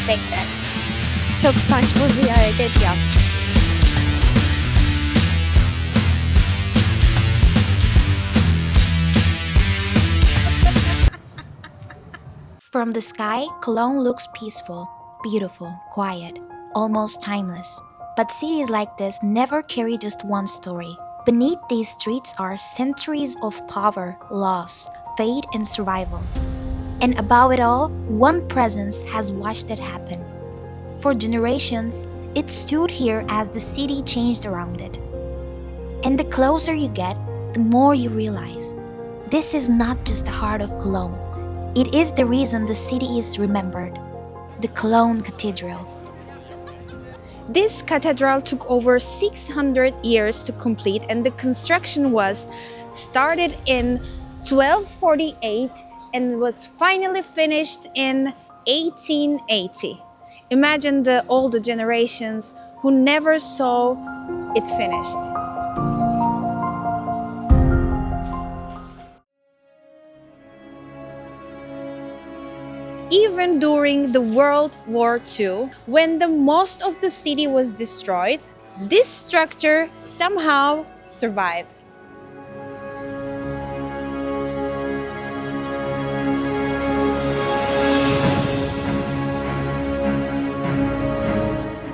Bekle. Çok saçma bir hareket yaptım. From the sky, Cologne looks peaceful, beautiful, quiet, almost timeless. But cities like this never carry just one story. Beneath these streets are centuries of power, loss, fate, and survival. And above it all, one presence has watched it happen. For generations, it stood here as the city changed around it. And the closer you get, the more you realize this is not just the heart of Cologne. It is the reason the city is remembered. The Cologne Cathedral. This cathedral took over 600 years to complete, and the construction was started in 1248 and was finally finished in 1880. Imagine the older generations who never saw it finished. Even during the World War II, when the most of the city was destroyed, this structure somehow survived.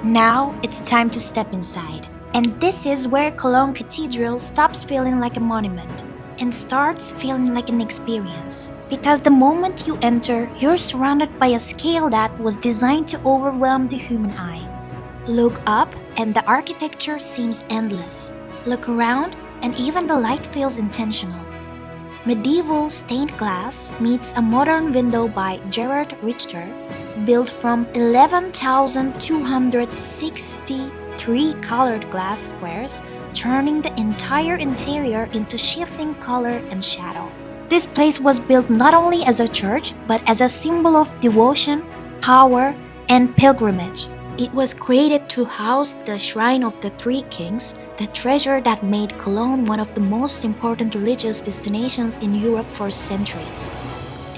Now it's time to step inside. And this is where Cologne Cathedral stops feeling like a monument and starts feeling like an experience. Because the moment you enter, you're surrounded by a scale that was designed to overwhelm the human eye. Look up and the architecture seems endless. Look around and even the light feels intentional. Medieval stained glass meets a modern window by Gerard Richter, built from 11,263 colored glass squares, turning the entire interior into shifting color and shadow. This place was built not only as a church, but as a symbol of devotion, power, and pilgrimage. It was created to house the Shrine of the Three Kings, the treasure that made Cologne one of the most important religious destinations in Europe for centuries.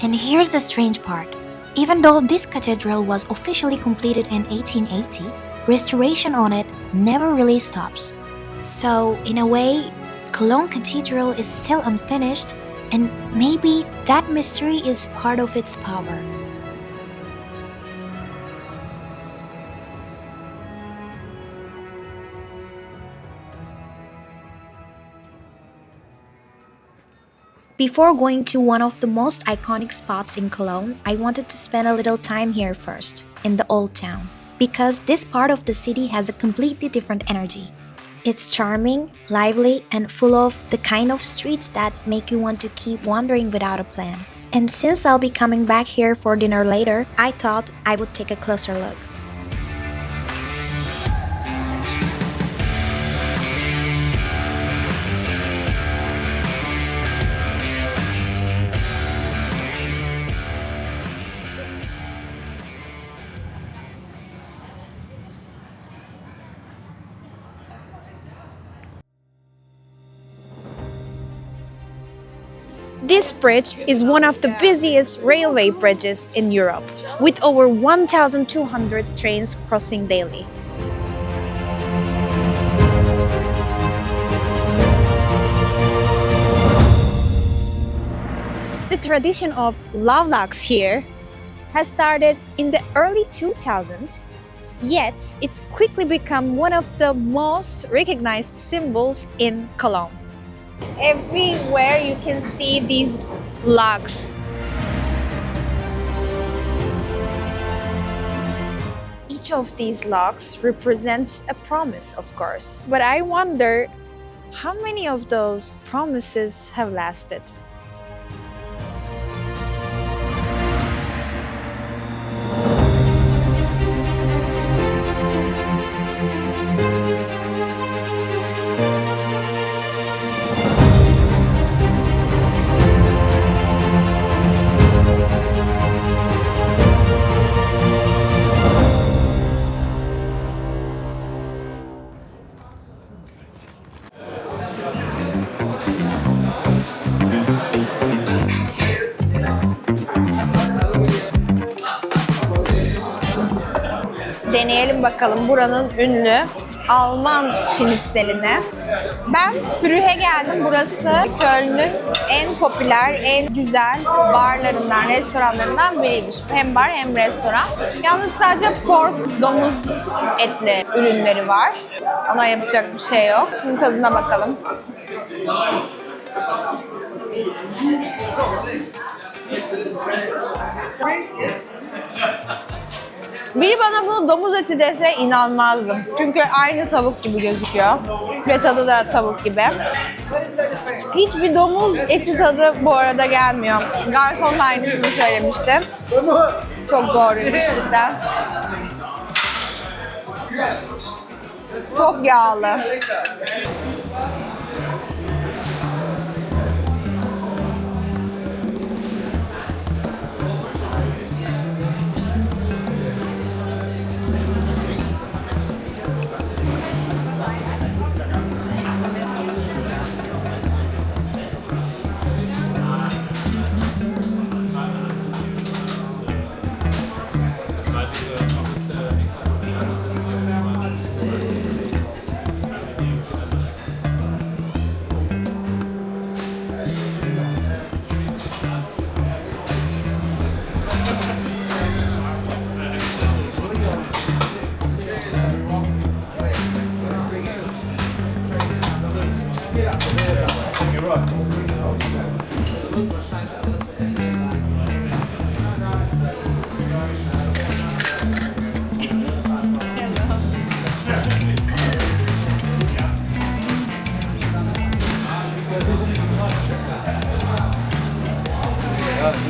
And here's the strange part. Even though this cathedral was officially completed in 1880, restoration on it never really stops. So, in a way, Cologne Cathedral is still unfinished, and maybe that mystery is part of its power. Before going to one of the most iconic spots in Cologne, I wanted to spend a little time here first, in the Old Town, because this part of the city has a completely different energy. It's charming, lively, and full of the kind of streets that make you want to keep wandering without a plan. And since I'll be coming back here for dinner later, I thought I would take a closer look. This bridge is one of the busiest railway bridges in Europe, with over 1,200 trains crossing daily. The tradition of lovelock here has started in the early 2000s, yet it's quickly become one of the most recognized symbols in Cologne. Everywhere you can see these locks. Each of these locks represents a promise, of course. But I wonder how many of those promises have lasted. deneyelim bakalım buranın ünlü Alman şnitzelini. Ben Früh'e geldim. Burası Köln'ün en popüler, en güzel barlarından, restoranlarından biriymiş. Hem bar hem restoran. Yalnız sadece pork, domuz etli ürünleri var. Ona yapacak bir şey yok. Şimdi tadına bakalım. Biri bana bunu domuz eti dese inanmazdım. Çünkü aynı tavuk gibi gözüküyor. Ve tadı da tavuk gibi. Hiçbir domuz eti tadı bu arada gelmiyor. Garson da aynısını söylemişti. Çok doğruymuş cidden. Çok yağlı.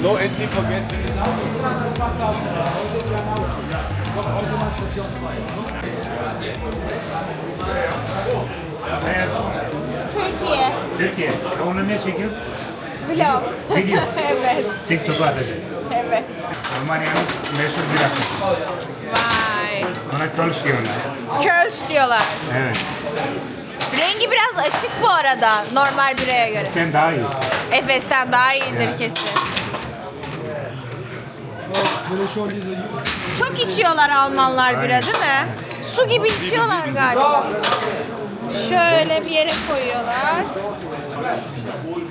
No entry for guests. Türkiye. Türkiye. Onu ne çekiyor? Vlog. Video. Evet. TikTok'a atacak. Evet. Almanya'nın meşhur birası. Vay. Ona Kölsch diyorlar. Kölsch diyorlar. Evet. Rengi biraz açık bu arada normal biraya göre. Sen daha iyi. Efes'ten daha iyidir Evet. kesin. Çok içiyorlar Almanlar bira değil mi? Su gibi içiyorlar galiba. Şöyle bir yere koyuyorlar.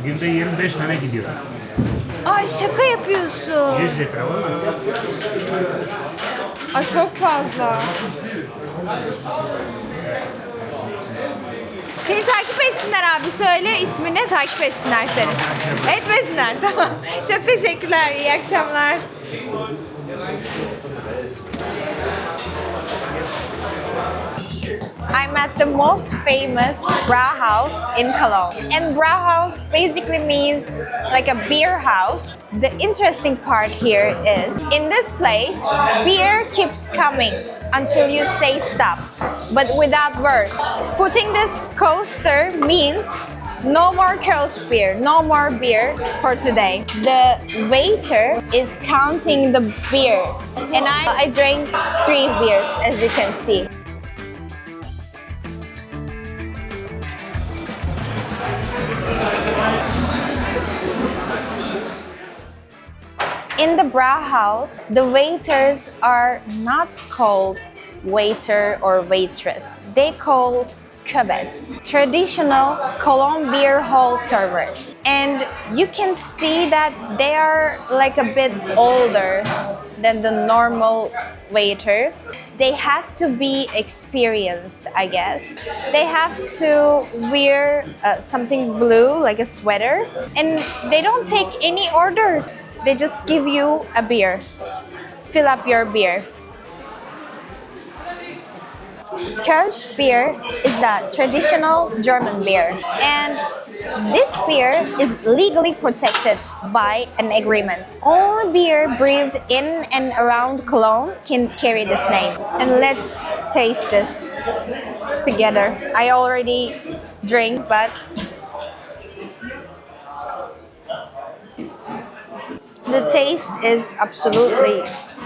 Günde 25 tane gidiyor. Ay şaka yapıyorsun. 100 litre olmaz. Ay çok fazla. Seni takip etsinler abi. Söyle ismini takip etsinler seni. Etmesinler. Tamam. Çok teşekkürler. İyi akşamlar. I'm at the most famous Brauhaus in Cologne. And Brauhaus basically means like a beer house. The interesting part here is, in this place, beer keeps coming until you say stop, but without words. Putting this coaster means no more Kölsch beer, no more beer for today. The waiter is counting the beers, and I drank 3 beers, as you can see. In the Brauhaus, the waiters are not called waiter or waitress. They called Köbes, traditional Cologne beer hall servers. And you can see that they are like a bit older than the normal waiters. They have to be experienced, I guess. They have to wear something blue, like a sweater. And they don't take any orders. They just give you a beer. Fill up your beer. Kölsch beer is a traditional German beer, and this beer is legally protected by an agreement. Only beer brewed in and around Cologne can carry this name. And let's taste this together. I already drank, but the taste is absolutely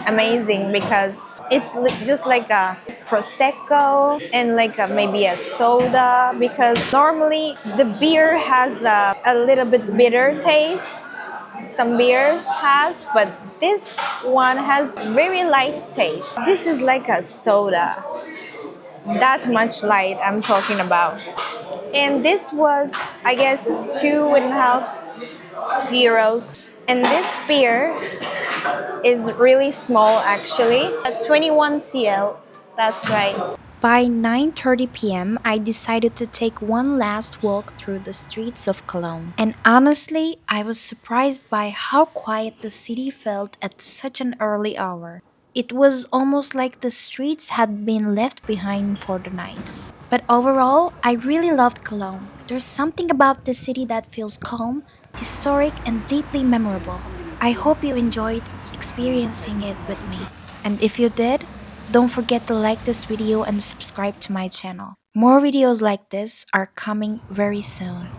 amazing because it's just like a prosecco and like maybe a soda, because normally the beer has a little bit bitter taste, some beers has, but this one has very light taste. This is like a soda. That much light I'm talking about. And this was, I guess, 2.5 euros. And this beer is really small actually. At 21 cl. That's right. By 9:30 p.m., I decided to take one last walk through the streets of Cologne. And honestly, I was surprised by how quiet the city felt at such an early hour. It was almost like the streets had been left behind for the night. But overall, I really loved Cologne. There's something about this city that feels calm, historic, and deeply memorable. I hope you enjoyed experiencing it with me. And if you did, don't forget to like this video and subscribe to my channel. More videos like this are coming very soon.